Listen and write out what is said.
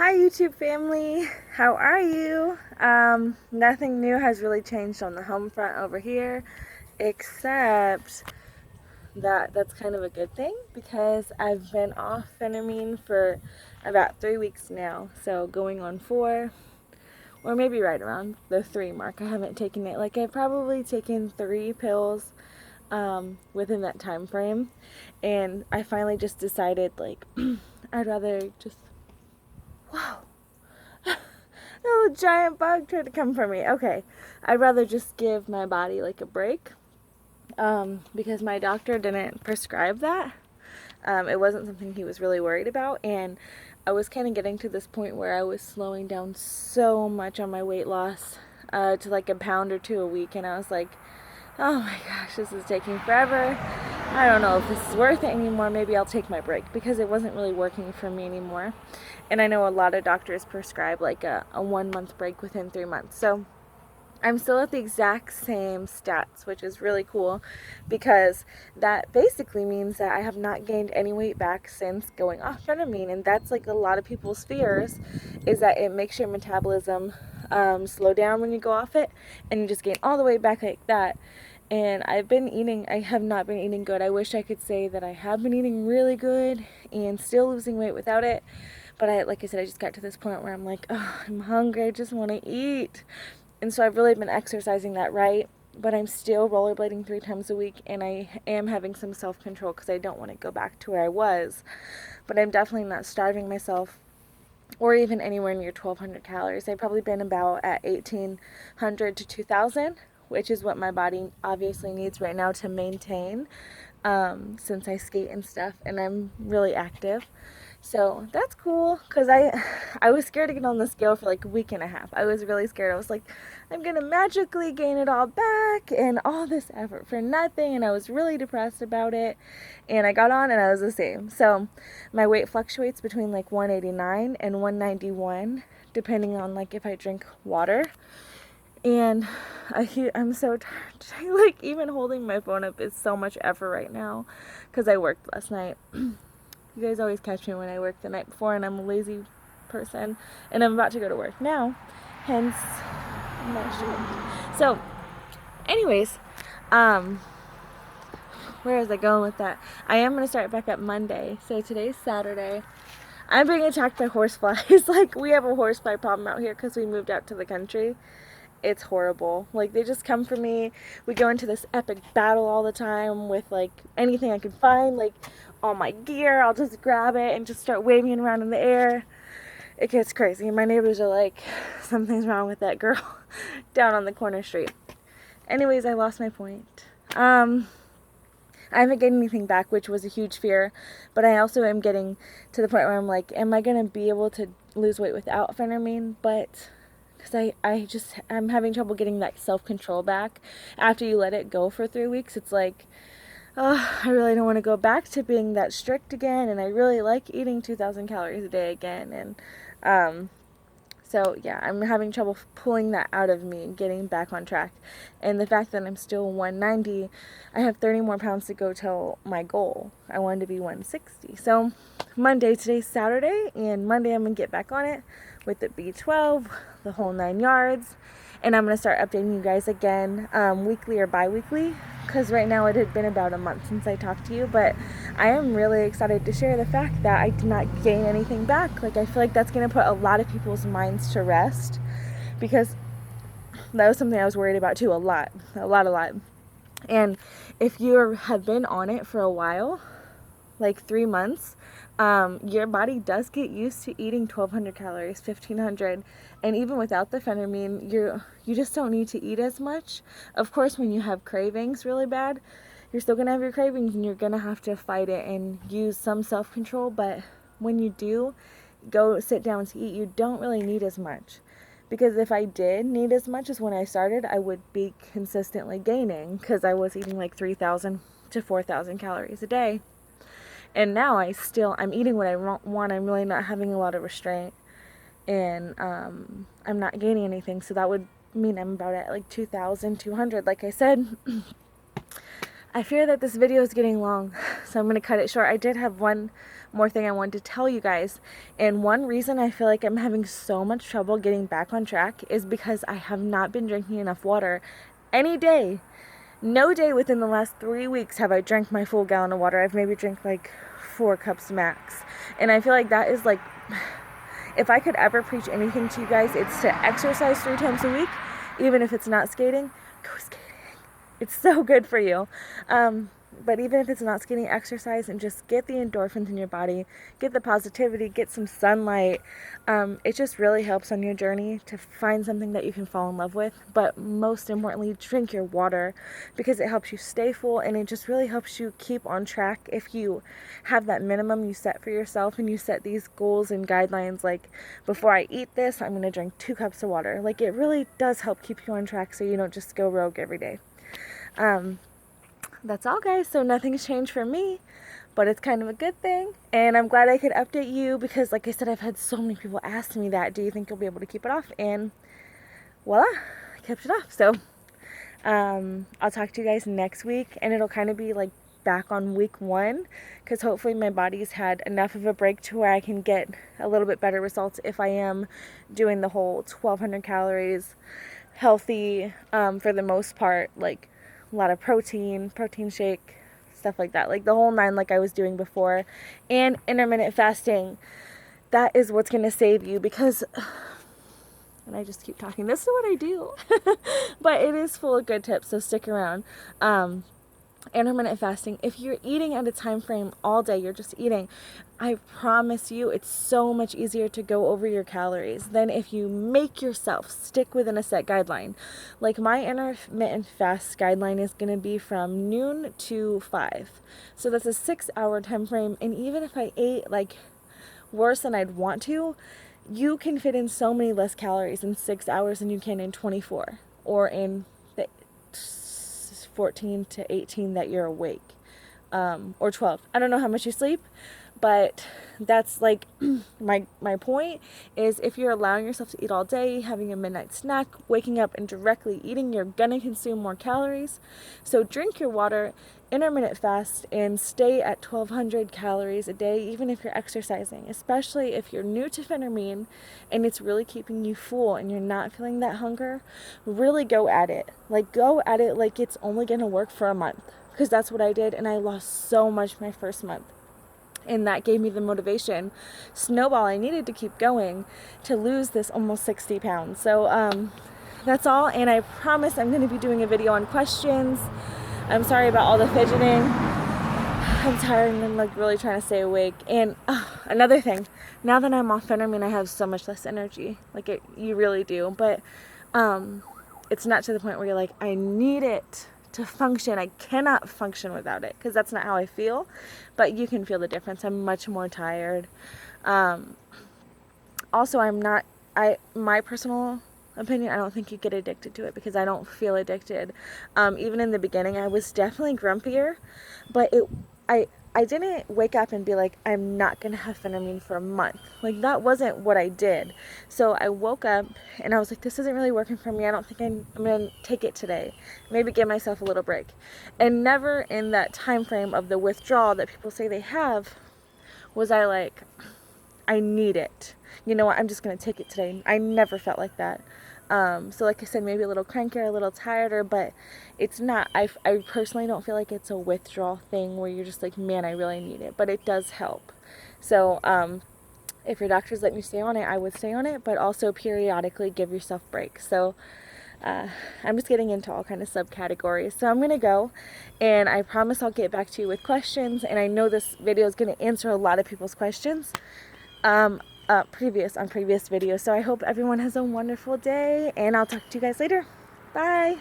Hi YouTube family, how are you? Nothing new has really changed on the home front over here, except that that's kind of a good thing because I've been off Phentermine for about 3 weeks now, so going on 4, or maybe right around the 3 mark. I haven't taken it, like I've probably taken 3 pills within that time frame, and I finally just decided like I'd rather just, wow, oh, giant bug tried to come for me. Okay, I'd rather just give my body like a break because my doctor didn't prescribe that. It wasn't something he was really worried about, and I was kind of getting to this point where I was slowing down so much on my weight loss to like a pound or 2 a week, and I was like, oh my gosh, this is taking forever. I don't know if this is worth it anymore. Maybe I'll take my break because it wasn't really working for me anymore. And I know a lot of doctors prescribe like a 1 month break within 3 months. So I'm still at the exact same stats, which is really cool because that basically means that I have not gained any weight back since going off Phentermine. And that's like a lot of people's fears, is that it makes your metabolism slow down when you go off it and you just gain all the way back like that. And I have not been eating good. I wish I could say that I have been eating really good and still losing weight without it. But like I said, I just got to this point where I'm like, oh, I'm hungry. I just want to eat. And so I've really been exercising that right. But I'm still rollerblading 3 times a week. And I am having some self-control because I don't want to go back to where I was. But I'm definitely not starving myself or even anywhere near 1,200 calories. I've probably been about at 1,800 to 2,000, which is what my body obviously needs right now to maintain, since I skate and stuff and I'm really active. So that's cool because I was scared to get on the scale for like a week and a half. I was really scared. I was like, I'm gonna magically gain it all back and all this effort for nothing, and I was really depressed about it. And I got on and I was the same. So my weight fluctuates between like 189 and 191 depending on like if I drink water. And I'm so tired. Like, even holding my phone up is so much effort right now because I worked last night. You guys always catch me when I work the night before, and I'm a lazy person, and I'm about to go to work now, hence I'm not sure. So anyways, where was I going with that? I am going to start back up Monday. So today's Saturday. I'm being attacked by horseflies. Like, we have a horsefly problem out here because we moved out to the country. It's horrible. Like, they just come for me. We go into this epic battle all the time with like anything I can find, like all my gear. I'll just grab it and just start waving it around in the air. It gets crazy. My neighbors are like, something's wrong with that girl down on the corner street. Anyways, I lost my point. I haven't gained anything back, which was a huge fear, but I also am getting to the point where I'm like, am I going to be able to lose weight without Phentermine? But because I'm having trouble getting that self-control back. After you let it go for 3 weeks, it's like, oh, I really don't want to go back to being that strict again, and I really like eating 2,000 calories a day again. And so yeah, I'm having trouble pulling that out of me and getting back on track. And the fact that I'm still 190, I have 30 more pounds to go till my goal. I wanted to be 160. So today's Saturday, and Monday I'm going to get back on it with the B12, the whole 9 yards. And I'm going to start updating you guys again, weekly or bi-weekly, because right now it had been about a month since I talked to you. But I am really excited to share the fact that I did not gain anything back. Like, I feel like that's going to put a lot of people's minds to rest, because that was something I was worried about too, a lot. And if you have been on it for a while, like 3 months, your body does get used to eating 1,200 calories, 1,500, and even without the Phentermine, you just don't need to eat as much. Of course, when you have cravings really bad, you're still gonna have your cravings, and you're gonna have to fight it and use some self-control. But when you do go sit down to eat, you don't really need as much. Because if I did need as much as when I started, I would be consistently gaining, because I was eating like 3,000 to 4,000 calories a day. And now I'm eating what I want. I'm really not having a lot of restraint, and I'm not gaining anything. So that would mean I'm about at like 2,200, like I said. I fear that this video is getting long, so I'm going to cut it short. I did have one more thing I wanted to tell you guys, and one reason I feel like I'm having so much trouble getting back on track is because I have not been drinking enough water any day. No day within the last 3 weeks have I drank my full gallon of water. I've maybe drank like 4 cups max, and I feel like that is like, if I could ever preach anything to you guys, it's to exercise 3 times a week, even if it's not skating. Go skating. It's so good for you. But even if it's not skating, exercise and just get the endorphins in your body, get the positivity, get some sunlight. It just really helps on your journey to find something that you can fall in love with. But most importantly, drink your water, because it helps you stay full, and it just really helps you keep on track. If you have that minimum you set for yourself and you set these goals and guidelines, like before I eat this, I'm going to drink 2 cups of water. Like, it really does help keep you on track so you don't just go rogue every day. That's all, guys. So nothing's changed for me, but it's kind of a good thing, and I'm glad I could update you, because like I said, I've had so many people ask me that, do you think you'll be able to keep it off? And voila, I kept it off. So I'll talk to you guys next week, and it'll kind of be like back on week 1, because hopefully my body's had enough of a break to where I can get a little bit better results if I am doing the whole 1200 calories healthy, for the most part, like a lot of protein shake, stuff like that, like the whole 9, like I was doing before. And intermittent fasting, that is what's going to save you, because, and I just keep talking, this is what I do, but it is full of good tips, so stick around. Intermittent fasting, if you're eating at a time frame all day, you're just eating, I promise you it's so much easier to go over your calories than if you make yourself stick within a set guideline. Like, my intermittent fast guideline is going to be from noon to 5, so that's a 6-hour time frame. And even if I ate like worse than I'd want to, you can fit in so many less calories in 6 hours than you can in 24, or in the 14 to 18 that you're awake, or 12. I don't know how much you sleep, but that's like my point is, if you're allowing yourself to eat all day, having a midnight snack, waking up and directly eating, you're gonna consume more calories. So drink your water, intermittent fast, and stay at 1200 calories a day, even if you're exercising, especially if you're new to Phentermine and it's really keeping you full and you're not feeling that hunger. Really go at it. Like, go at it like it's only gonna work for a month, because that's what I did, and I lost so much my first month. And that gave me the motivation, snowball I needed to keep going to lose this almost 60 pounds. So that's all, and I promise I'm going to be doing a video on questions. I'm sorry about all the fidgeting. I'm tired and I'm like really trying to stay awake. And another thing, now that I'm off Phentermine, I have so much less energy. Like, you really do. But it's not to the point where you're like, I need it to function. I cannot function without it, because that's not how I feel. But you can feel the difference. I'm much more tired. Also, my personal opinion, I don't think you get addicted to it, because I don't feel addicted. Even in the beginning, I was definitely grumpier, but I didn't wake up and be like, I'm not going to have Phentermine for a month. Like, that wasn't what I did. So I woke up and I was like, this isn't really working for me. I don't think I'm going to take it today. Maybe give myself a little break. And never in that time frame of the withdrawal that people say they have was I like, I need it. You know what? I'm just going to take it today. I never felt like that. So like I said, maybe a little crankier, a little tireder, but it's not, I personally don't feel like it's a withdrawal thing where you're just like, man, I really need it, but it does help. So, if your doctors let you stay on it, I would stay on it, but also periodically give yourself breaks. So, I'm just getting into all kind of subcategories. So I'm going to go, and I promise I'll get back to you with questions, and I know this video is going to answer a lot of people's questions. Previous videos. So I hope everyone has a wonderful day, and I'll talk to you guys later. Bye.